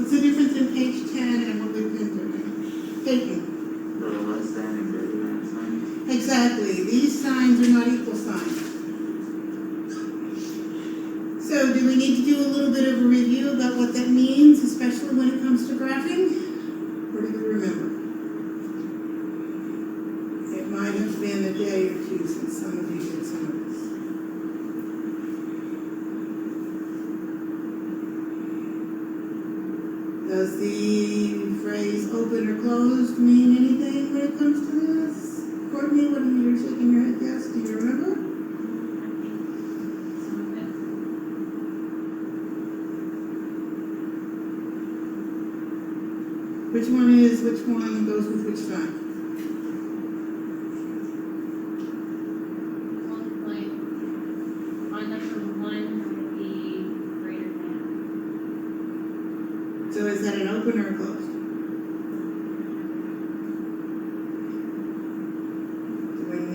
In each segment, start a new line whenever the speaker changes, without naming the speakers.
What's the difference in page 10 and what we've been doing? Taking.
The less than and greater than signs.
Exactly. These signs are not equal signs. So do we need to do a little bit of a review about what that means, especially when it comes to graphing? Or do you remember? It might have been a day or two since some of you did some of this. Does the phrase open or closed mean anything when it comes to this? Courtney, what are you shaking your head? Yes, do you remember? Which one goes with which sign?
On number 1 would be greater than.
So is that an open or a closed?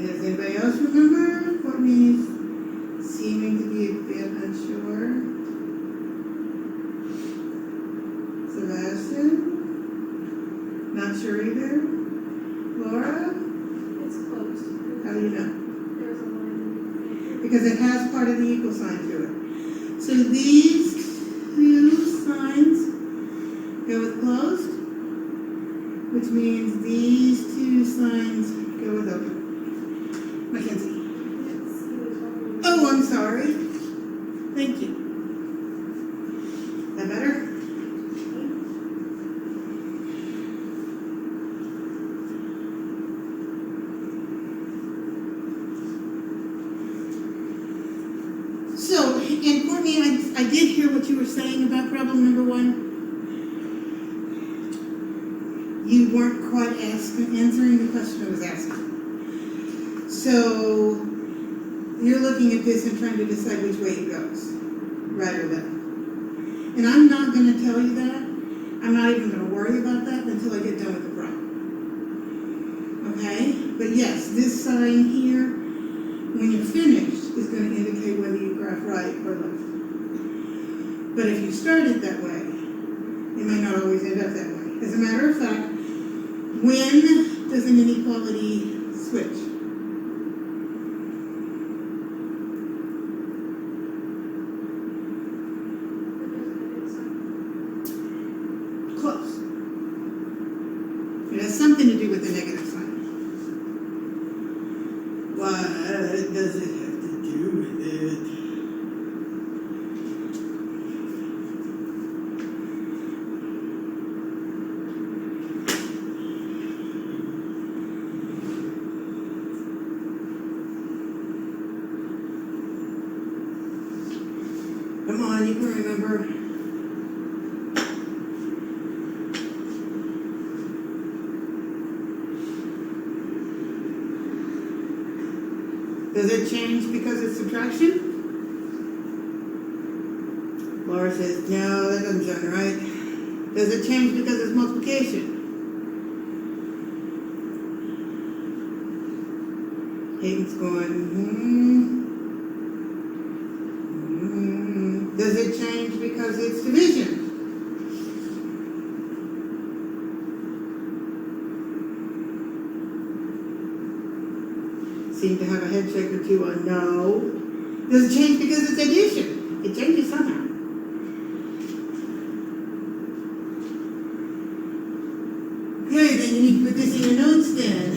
Does anybody else remember? Courtney's seeming to be a bit unsure. Sebastian? Not sure either. Laura?
It's closed.
How do you know?
There's a line.
Because it has part of the equal sign to it. So these two signs go with closed, which means these two signs go with open. Mackenzie. Oh, I'm sorry. Thank you. That better? So, and Courtney, I did hear what you were saying about problem number 1. You weren't quite answering the question I was asking. So, you're looking at this and trying to decide which way it goes, right or left. And I'm not going to tell you that. I'm not even going to worry about that until I get done with the problem. Okay? But yes, this sign here, when you're finished, is going to indicate whether you graph right or left. But if you started that way, it may not always end up that way. As a matter of fact, when does an inequality switch? Close. It has something to do with the negative sign. What does it have to do with it? Come on, you can remember. Does it change because it's subtraction? Laura says, no, that doesn't sound right. Does it change because it's multiplication? Hayden's going, Does it change because it's division? Seem to have a head shake or two on no. Does it change because it's addition? It changes somehow. Okay, then you need to put this in your notes then.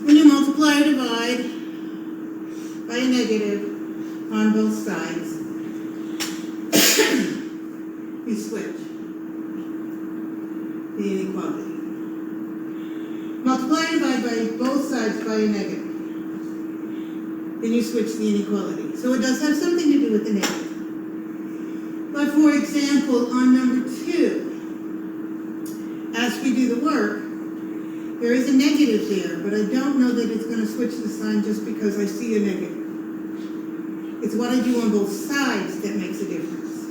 When you multiply or divide by a negative on both sides, you switch the inequality. Multiply and divide by both sides by a negative. Then you switch the inequality. So it does have something to do with the negative. But for example, on number 2, as we do the work, there is a negative there, but I don't know that it's going to switch the sign just because I see a negative. It's what I do on both sides that makes a difference.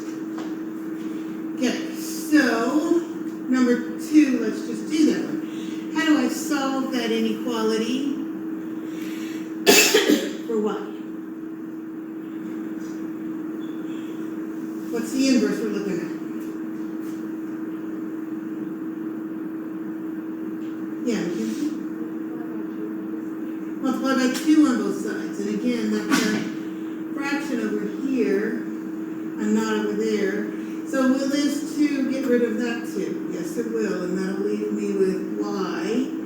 Okay, so number 2, let's just do that one. that inequality for y. What's the inverse we're looking at? Yeah, Mackenzie? Multiply by 2 on both sides. And again, that's a fraction over here and not over there. So will this 2 get rid of that 2? Yes, it will. And that'll leave me with y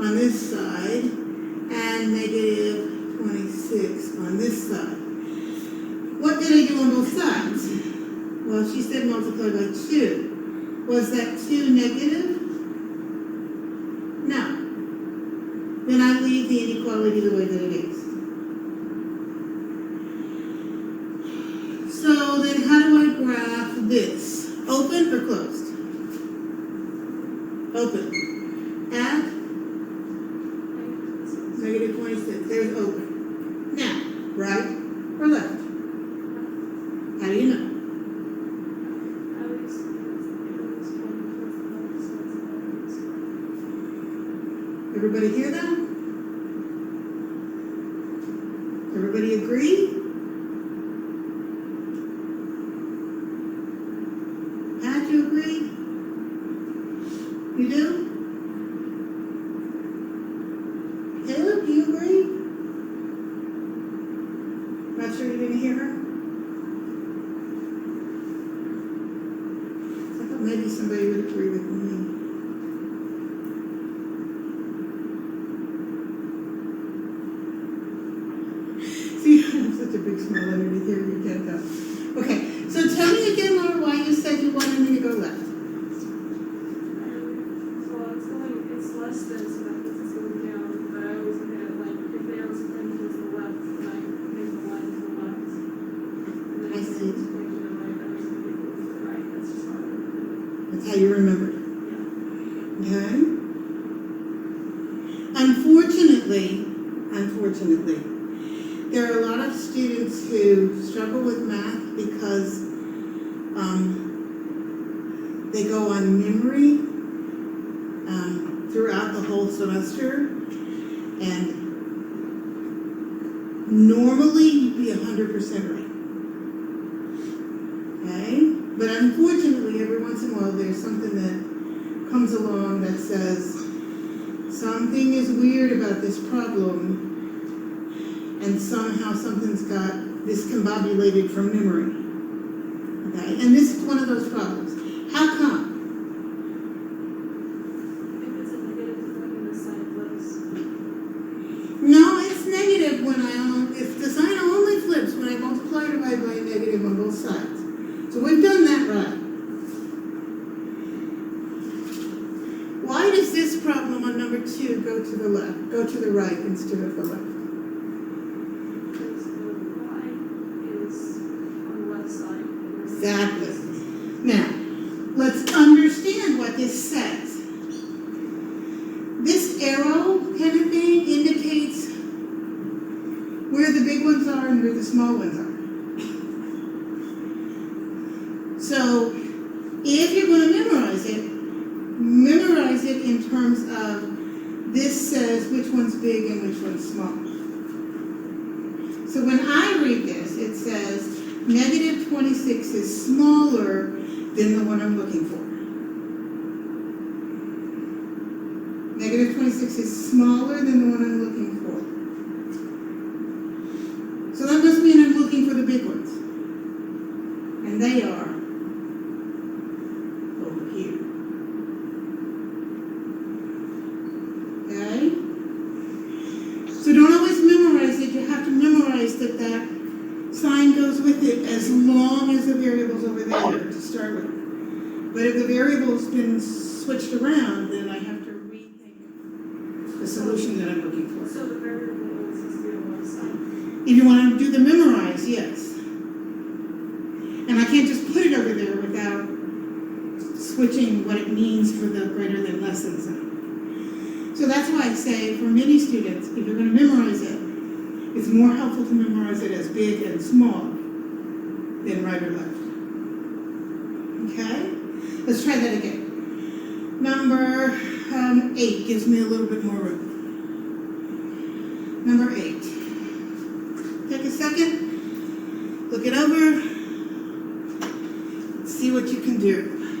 on this side and negative 26 on this side. What did I do on both sides? Well, she said multiply by 2. Was that 2 negative? No. Then I leave the inequality the way that it is. So then how do I graph this? Open or closed? Open. At negative 26. There's open. Now, right or left? How do you know? Everybody hear that? Everybody agree? Pat, you agree? You do? Caleb, do you agree? Not sure you didn't hear her? I thought maybe somebody would agree with me. See, I have such a big smile underneath here, you can't tell. Okay, so tell me again, Laura, why you said you wanted me to go left.
Well, it's less than, so that puts us going down, but I always look at it like, if the arrow's pointing towards the left, then I make the line to the left. And then
I
if
see.
it's pointing to the right, that makes it equal to the right, that's just how I remember it.
That's how you remembered.
Yeah.
Okay? Unfortunately, there are a lot of students who struggle with math because they go on memory throughout the whole semester, and normally you'd be 100% right. Okay? But unfortunately, every once in a while, there's something that comes along that says, something is weird about this problem, and somehow something's got discombobulated from memory. Okay? And this is one of those problems. How come?
If it's a negative, it's like when the sign flips.
No, it's negative when if the sign only flips when I multiply or divide by a negative on both sides. So we've done that right. Why does this problem on number 2 go to the left, go to the right instead of the left?
Because the line is on the left side.
Exactly. Now, let's understand what this says. This arrow kind of thing indicates where the big ones are and where the small ones are. So, if you're going to memorize it in terms of this says which one's big and which one's small. So when I read this, it says negative 26 is smaller than the one I'm looking for. Negative 26 is smaller than the one I'm looking for. So that must mean I'm looking for the big ones. And they are over here. Okay? So don't always memorize it. You have to memorize that that sign goes with it as long as the variable's over there to start with. But if the variable's been switched around, then I have to rethink the solution that I'm looking for.
So the variable always has to be on the left side.
If you want to do the memorize, yes. And I can't just put it over there without switching what it means for the greater than less than sign. So that's why I say for many students, if you're going to memorize it, it's more helpful to memorize it as big and small than right or left. Okay? Let's try that again. Number 8 gives me a little bit more room. Number 8. Take a second, look it over, see what you can do.